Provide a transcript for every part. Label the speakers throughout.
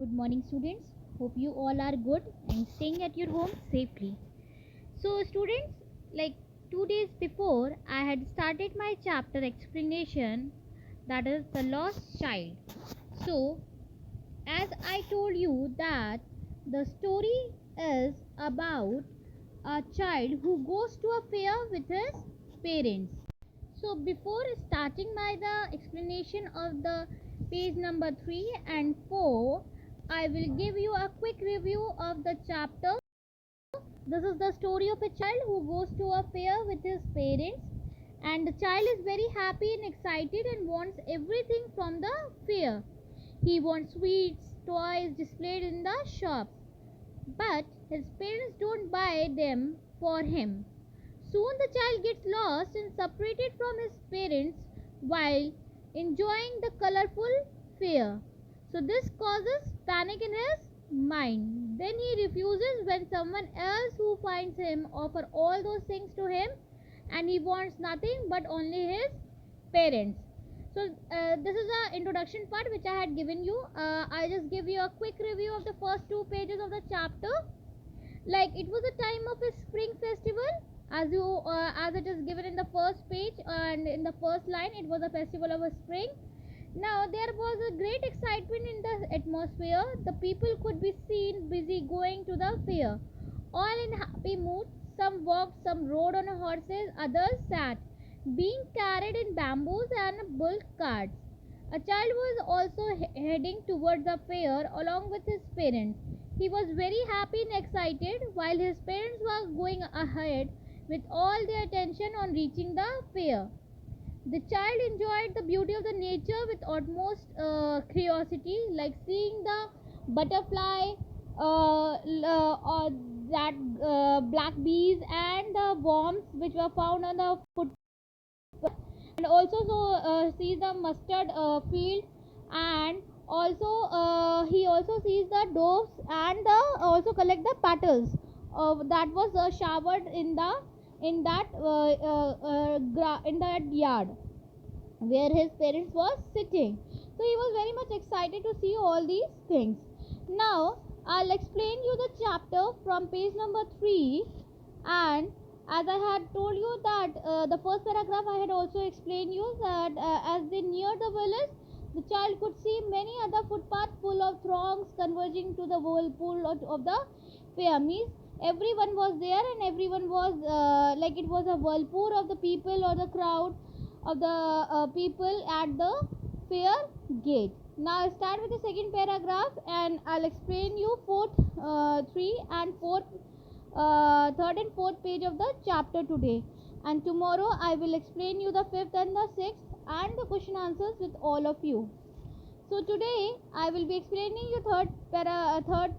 Speaker 1: Good morning, students. Hope you all are good and staying at your home safely. So, students, like 2 days before, I had started my chapter explanation, that is the lost child. So, as I told you that the story is about a child who goes to a fair with his parents. So before starting my the explanation of the page number 3 and 4, I will give you a quick review of the chapter. This is the story of a child who goes to a fair with his parents, and the child is very happy and excited and wants everything from the fair. He wants sweets, toys displayed in the shops, but his parents don't buy them for him. Soon the child gets lost and separated from his parents while enjoying the colorful fair. So this causes panic in his mind. Then he refuses when someone else who finds him offer all those things to him, and he wants nothing but only his parents. So this is the introduction part which I had given you. I just give you a quick review of the first two pages of the chapter. Like it was a time of a spring festival, as it is given in the first page, and in the first line it was a festival of a spring. Now there was a great excitement in the atmosphere. The people could be seen busy going to the fair, all in happy mood. Some walked, some rode on horses, others sat, being carried in bamboos and bull carts. A child was also heading towards the fair along with his parents. He was very happy and excited, while his parents were going ahead with all their attention on reaching the fair. The child enjoyed the beauty of the nature with utmost curiosity, like seeing the butterfly, or that black bees, and the worms which were found on the foot, and also sees the mustard field, and also he also sees the doves, and also collect the petals that was showered in that yard where his parents was sitting. So he was very much excited to see all these things. Now I'll explain you the chapter from page number 3. And as I had told you that the first paragraph, I had also explained you that as they neared the village, the child could see many other footpaths full of throngs converging to the whirlpool of the fair. Means everyone was there, and everyone was like it was a whirlpool of the people or the crowd of the people at the fair gate. Now I start with the second paragraph, and I'll explain you three and fourth, third and fourth page of the chapter today. And tomorrow I will explain you the fifth and the sixth and the question answers with all of you. So today I will be explaining you third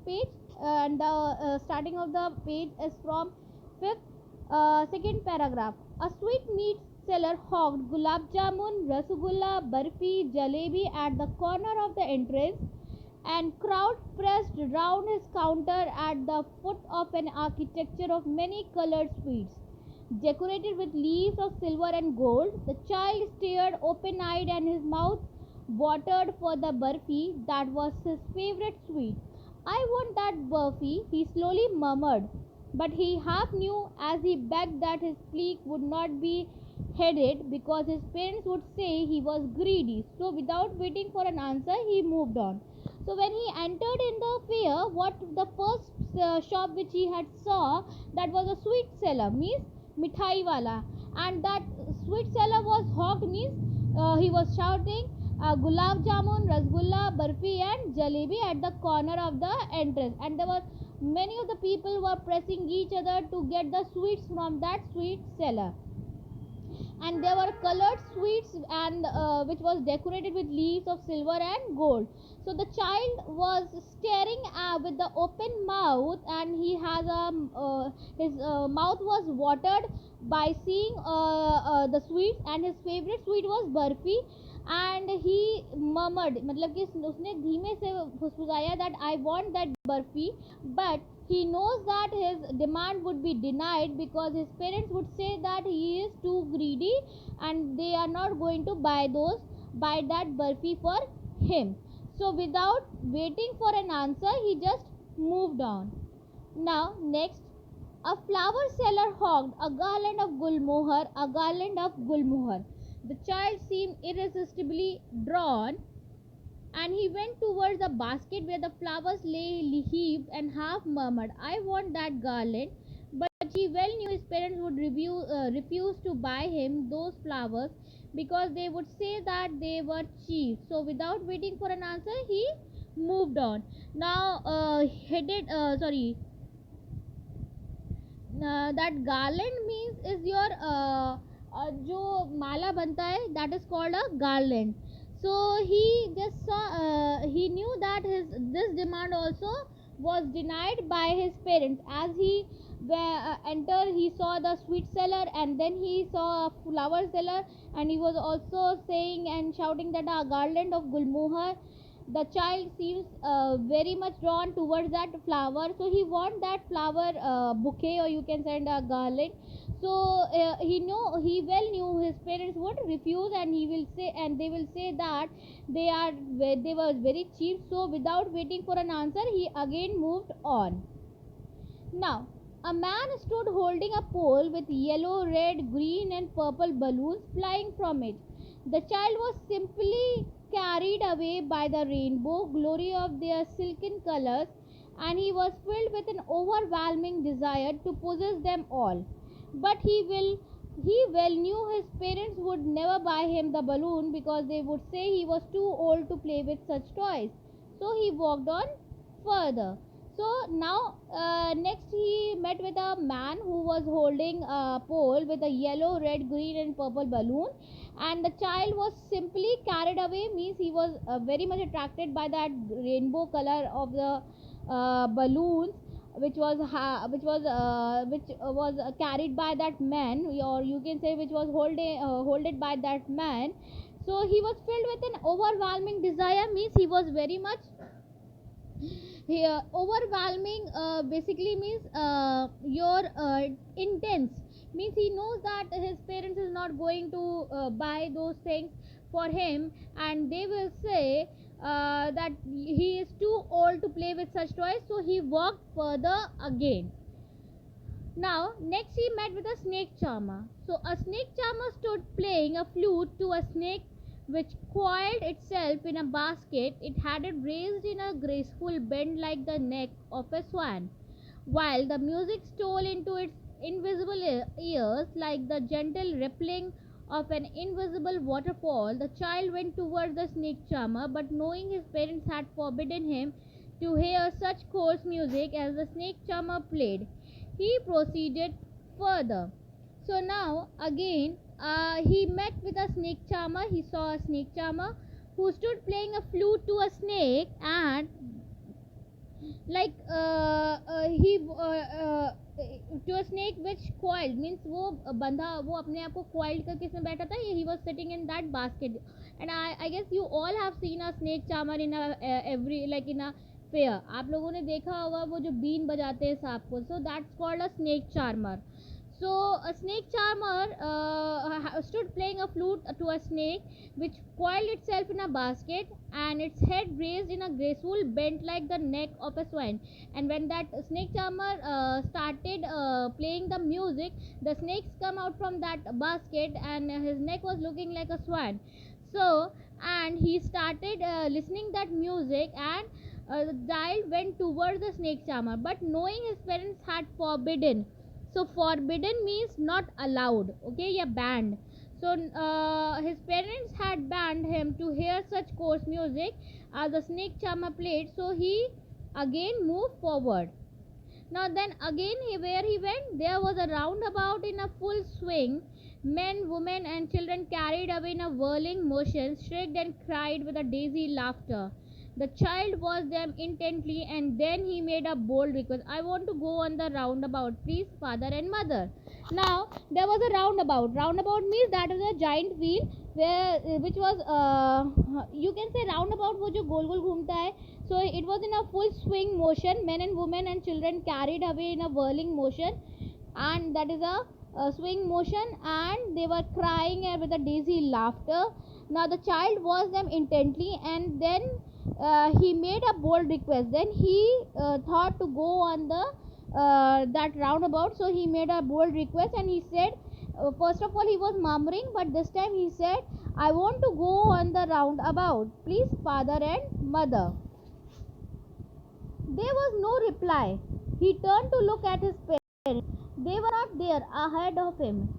Speaker 1: page, and the starting of the page is from fifth, second paragraph. A sweet meat seller hawked gulab jamun, rasgulla, barfi, jalebi at the corner of the entrance, and crowd pressed round his counter at the foot of an architecture of many colored sweets decorated with leaves of silver and gold. The child stared open eyed, and his mouth watered for the burfi that was his favorite sweet. I want that burfi, he slowly murmured, but he half knew as he begged that his plea would not be heeded because his parents would say he was greedy. So, without waiting for an answer, he moved on. So, when he entered in the fair, what the first shop which he had saw, that was a sweet seller, means mithai wala, and that sweet seller was hawked, means he was shouting gulab jamun, rasgulla, barfi, and jalebi at the corner of the entrance, and there was many of the people were pressing each other to get the sweets from that sweet seller. And there were colored sweets, and which was decorated with leaves of silver and gold. So the child was staring with the open mouth, and he has a his mouth was watered by seeing the sweets, and his favorite sweet was barfi. And he murmured, मतलब कि उसने धीमे से फुसफुसाया that I want that barfi, but he knows that his demand would be denied because his parents would say that he is too greedy and they are not going to buy that burfi for him. So without waiting for an answer, he just moved on. Now, next, a flower seller hawked a garland of gulmohar, a garland of gulmohar. The child seemed irresistibly drawn, and he went towards the basket where the flowers lay heaped and half murmured, I want that garland. But he well knew his parents would refuse to buy him those flowers because they would say that they were cheap. So, without waiting for an answer, he moved on. Now, that garland means is your जो माला बनता है, that is called a garland. So he just saw, he knew that this demand also was denied by his parents. As he entered, he saw the sweet seller, and then he saw a flower seller, and he was also saying and shouting that a garland of gulmohar. The child seems very much drawn towards that flower, so he want that flower bouquet, or you can send a garland. So he well knew his parents would refuse, and he will say, and they will say that they were very cheap. So without waiting for an answer, he again moved on. Now, a man stood holding a pole with yellow, red, green, and purple balloons flying from it. The child was simply carried away by the rainbow glory of their silken colors, and he was filled with an overwhelming desire to possess them all. But he well knew his parents would never buy him the balloon because they would say he was too old to play with such toys. So he walked on further. So now, next he met with a man who was holding a pole with a yellow, red, green, and purple balloon, and the child was simply carried away. Means he was very much attracted by that rainbow color of the balloons, which was carried by that man, or you can say which was holded by that man. So he was filled with an overwhelming desire. Means he was very much here. Overwhelming basically means your intense, means he knows that his parents is not going to buy those things for him, and they will say that he is too old to play with such toys. So he walked further again. Now, next he met with a snake charmer. So, a snake charmer stood playing a flute to a snake which coiled itself in a basket. It had it raised in a graceful bend like the neck of a swan. While the music stole into its invisible ears like the gentle rippling of an invisible waterfall, the child went towards the snake charmer, but knowing his parents had forbidden him to hear such coarse music as the snake charmer played, he proceeded further. So now again he met with a snake charmer. He saw a snake charmer who stood playing a flute to a snake, and like he to a snake which coiled, means वो बंधा, वो अपने आप को coiled करके इसमें बैठा था. He was sitting in that basket, and I guess you all have seen a snake charmer in a every like in a fair. आप लोगों ने देखा होगा वो जो बीन बजाते हैं सांप को. So that's called a snake charmer. So a snake charmer stood playing a flute to a snake which coiled itself in a basket, and its head raised in a graceful bent like the neck of a swan. And when that snake charmer started playing the music, the snakes come out from that basket, and his neck was looking like a swan. So, and he started listening that music, and the child went towards the snake charmer, but knowing his parents had forbidden. So forbidden means not allowed, okay, yeah, banned. So his parents had banned him to hear such coarse music as the snake charmer played. So he again moved forward. Now then again where he went, there was a roundabout in a full swing. Men, women, and children carried away in a whirling motion shrieked and cried with a dizzy laughter. The child watched them intently, and then he made a bold request. I want to go on the roundabout, please, father and mother. Now, there was a roundabout. Roundabout means that is a giant wheel where which was you can say roundabout वो जो गोल गोल घूमता है. So it was in a full swing motion. Men and women and children carried away in a whirling motion, and that is a swing motion, and they were crying with a dizzy laughter. Now the child watched them intently, and then he made a bold request. Then he thought to go on the that roundabout. So he made a bold request and he said, first of all he was murmuring, but this time he said, I want to go on the roundabout, please father and mother. There was no reply. He turned to look at his parents. They were not there ahead of him.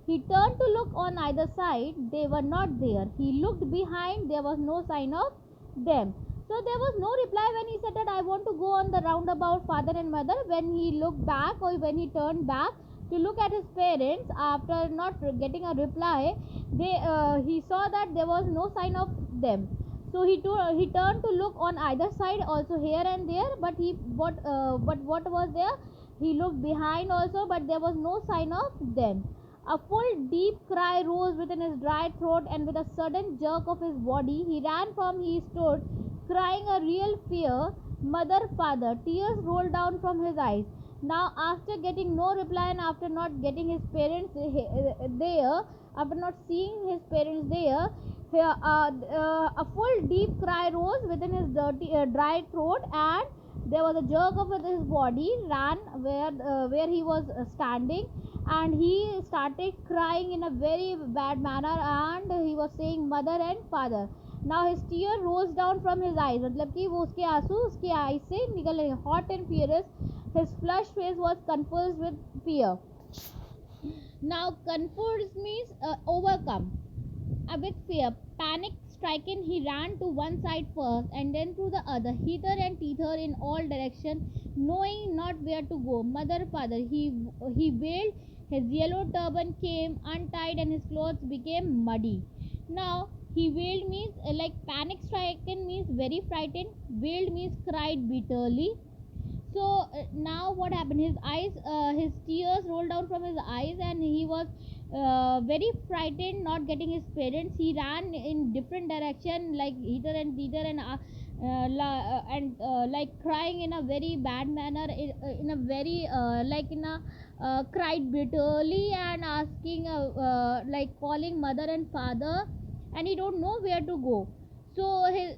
Speaker 1: He turned to look on either side. They were not there. He looked behind. There was no sign of them. So there was no reply when he said that I want to go on the roundabout, father and mother. When he looked back, or when he turned back to look at his parents after not getting a reply, he saw that there was no sign of them. So he turned to look on either side, also here and there, but what was there? He looked behind also, but there was no sign of them. A full deep cry rose within his dry throat, and with a sudden jerk of his body, he ran from he stood, crying a real fear, mother, father. Tears rolled down from his eyes. Now, after getting no reply and after not getting his parents there, after not seeing his parents there, a full deep cry rose within his dry throat, and there was a jerk of his body, ran where he was standing, and he started crying in a very bad manner, and he was saying mother and father. Now his tear rose down from his eyes, मतलब कि वो उसके आंसू उसके eyes से निकल रहे. Hot and furious, his flushed face was confused with fear. Now confused means overcome with fear. Panic stricken, he ran to one side first and then to the other, hither and thither in all directions, knowing not where to go. Mother, father, he wailed. His yellow turban came untied and his clothes became muddy. Now, he wailed means like panic stricken means very frightened. Wailed means cried bitterly. So now what happened? His tears rolled down from his eyes, and he was very frightened, not getting his parents. He ran in different direction, like hither and thither, and like crying in a very bad manner, in a very in a cried bitterly and asking like calling mother and father, and he don't know where to go. So his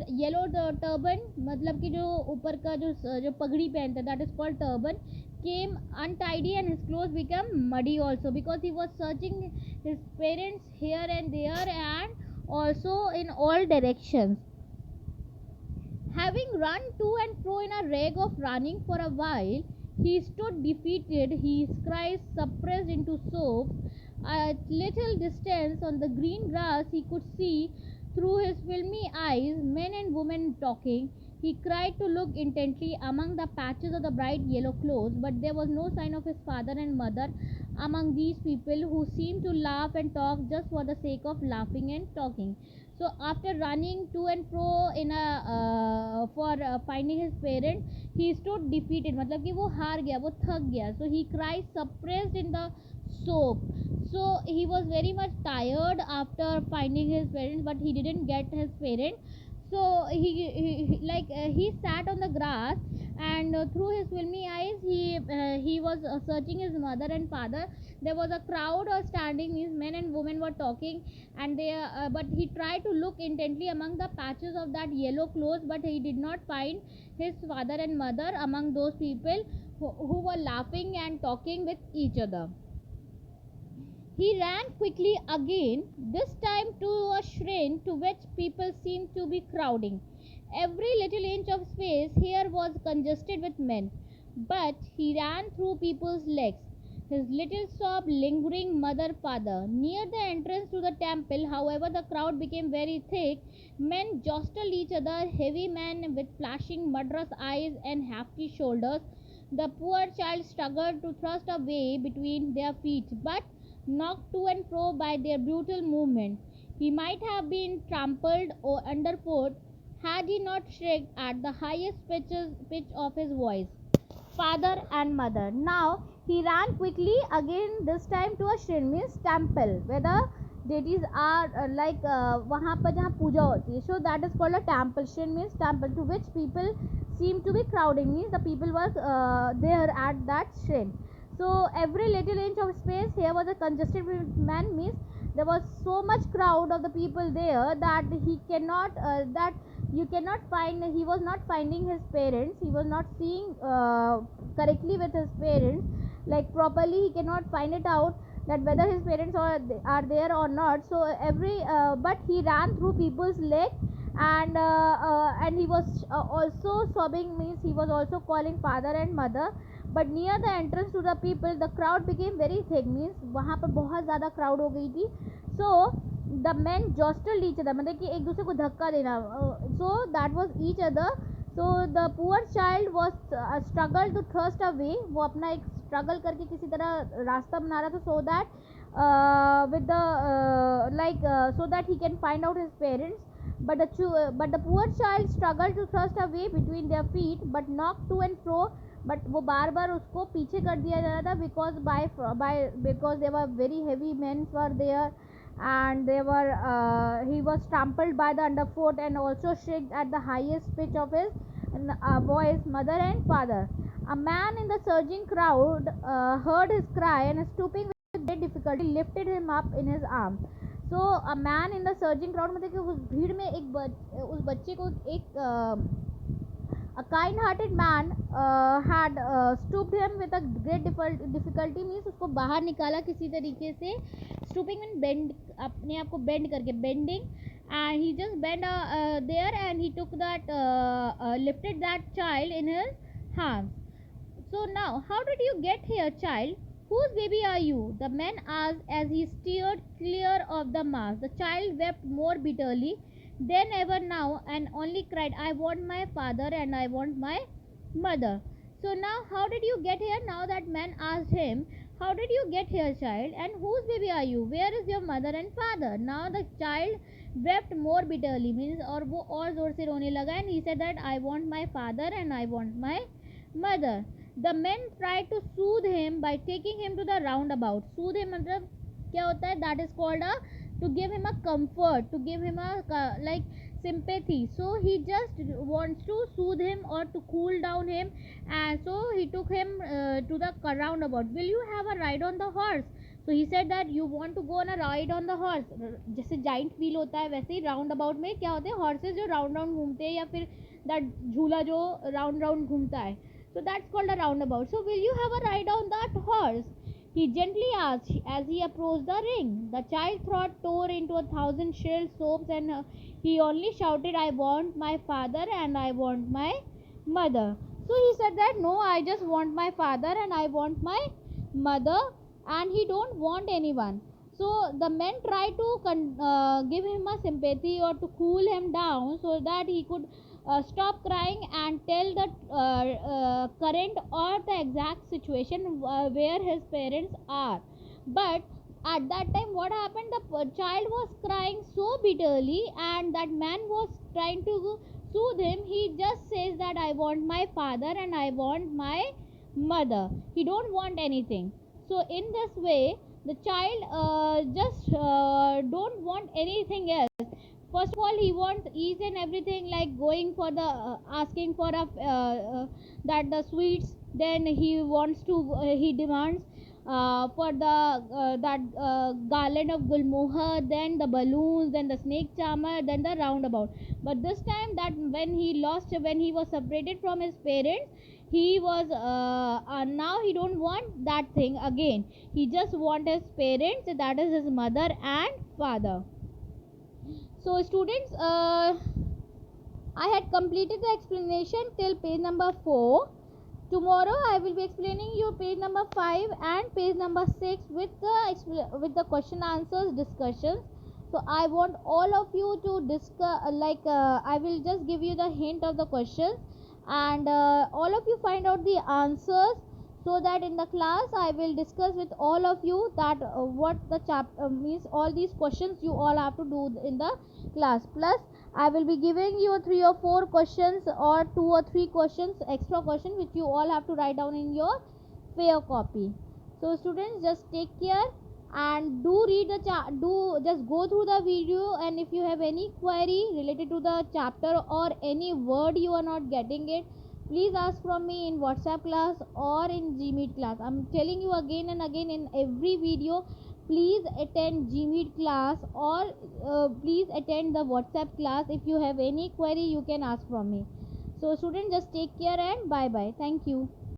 Speaker 1: yellow turban, मतलब कि जो ऊपर का जो पगड़ी पहनता है, that is called turban, came untidy, and his clothes became muddy also, because he was searching his parents here and there and also in all directions. Having run to and fro in a rag of running for a while, he stood defeated, his cries suppressed into sobs. At little distance on the green grass he could see through his filmy eyes men and women talking. He tried to look intently among the patches of the bright yellow clothes, but there was no sign of his father and mother among these people who seemed to laugh and talk just for the sake of laughing and talking. So after running to and fro in a for finding his parents, he stood defeated, मतलब कि वो हार गया, वो थक गया. So he cried suppressed in the soap. So he was very much tired after finding his parents, but he didn't get his parents. So he sat on the grass, and through his filmy eyes he was searching his mother and father. There was a crowd standing, means men and women were talking, and but he tried to look intently among the patches of that yellow clothes, but he did not find his father and mother among those people who were laughing and talking with each other. He ran quickly again, this time to a shrine to which people seemed to be crowding. Every little inch of space here was congested with men, but he ran through people's legs, his little sob lingering mother father. Near the entrance to the temple, however, the crowd became very thick. Men jostled each other, heavy men with flashing murderous eyes and hefty shoulders. The poor child struggled to thrust a way between their feet, but knocked to and fro by their brutal movement, he might have been trampled or underfoot had he not shrieked at the highest pitch of his voice, father and mother. Now he ran quickly again, this time to a shrine, means temple, where the deities are वहाँ पर जहाँ पूजा होती है. So that is called a temple. Shrine means temple, to which people seem to be crowding, means the people were there at that shrine. So every little inch of space here was a congested man, means there was so much crowd of the people there that he cannot that you cannot find, he was not finding his parents, he was not seeing correctly with his parents, like properly he cannot find it out that whether his parents are there or not. So every but he ran through people's leg, and he was also sobbing, means he was also calling father and mother. But near the entrance to the people, the crowd became very thick, means वहाँ पर बहुत ज़्यादा crowd हो गई थी. So the men jostled each other, मतलब कि एक दूसरे को धक्का देना. So that was each other. So the poor child was struggled to thrust away, वो अपना एक struggle करके किसी तरह रास्ता बना रहा था, so that with the so that he can find out his parents. But the poor child struggled to thrust away between their feet, but knocked to and fro. But वो बार बार उसको पीछे कर दिया जा रहा था, because they were very heavy men were there, and they were he was trampled by the underfoot and also shrieked at the highest pitch of his voice, mother and father. A man in the surging crowd heard his cry, and stooping with great difficulty lifted him up in his arms. So a man in the surging crowd, मतलब कि उस भीड़ में उस बच्चे को एक a kind hearted man had stooped him with a great difficulty, means उसको बाहर निकाला किसी तरीके से. stooping means bend, अपने आप को bend करके, bending, and he just bent there, and he took that lifted that child in his hands. So now, how did you get here, child? Whose baby are you? The man asked as he steered clear of the mass. The child wept more bitterly than ever now, and only cried, I want my father and I want my mother. So now, how did you get here? Now that man asked him, how did you get here, child? And whose baby are you? Where is your mother and father? Now the child wept more bitterly, means और वो और जोर से रोने लगा, and he said that I want my father and I want my mother. The men tried to soothe him by taking him to the roundabout. Soothe him मतलब क्या होता है? That is called a, to give him a comfort, to give him a like sympathy. So he just wants to soothe him or to cool down him, and so he took him to the roundabout. Will you have a ride on the horse? So he said that you want to go on a ride on the horse. जैसे giant wheel होता है वैसे ही roundabout में क्या होते हैं? Horses जो round round घूमते हैं, या फिर that झूला जो round round घूमता है. So that's called a roundabout. So will you have a ride on that horse? He gently asked as he approached the ring. The child's throat tore into 1,000 shrill sobs, and he only shouted, I want my father and I want my mother. So he said that no, I just want my father and I want my mother, and he don't want anyone. So the men tried to give him a sympathy or to cool him down so that he could stop crying and tell the current or the exact situation where his parents are. But at that time what happened, the child was crying so bitterly, and that man was trying to soothe him. He just says that I want my father and I want my mother, he don't want anything. So in this way the child just don't want anything else. First of all, he wants each and everything, like going for the asking for a that the sweets. Then he wants to he demands for the that garland of gulmohar, then the balloons, then the snake charmer, then the roundabout. But this time, that when he was separated from his parents, he was now he don't want that thing again. He just want his parents, that is his mother and father. So students, I had completed the explanation till page number 4. Tomorrow I will be explaining you page number 5 and page number 6 with the question answers discussions. So I want all of you to discuss, I will just give you the hint of the questions, and all of you find out the answers, so that in the class I will discuss with all of you that what the chapter means, all these questions you all have to do in the class. Plus I will be giving you 3 or 4 questions or 2 or 3 questions, extra question, which you all have to write down in your fair copy. So students, just take care and do read the just go through the video, and if you have any query related to the chapter or any word you are not getting it, please ask from me in WhatsApp class or in Gmeet class. I'm telling you again and again in every video, please attend GMeet class, or please attend the WhatsApp class. If you have any query, you can ask from me. So students, just take care and bye bye. Thank you.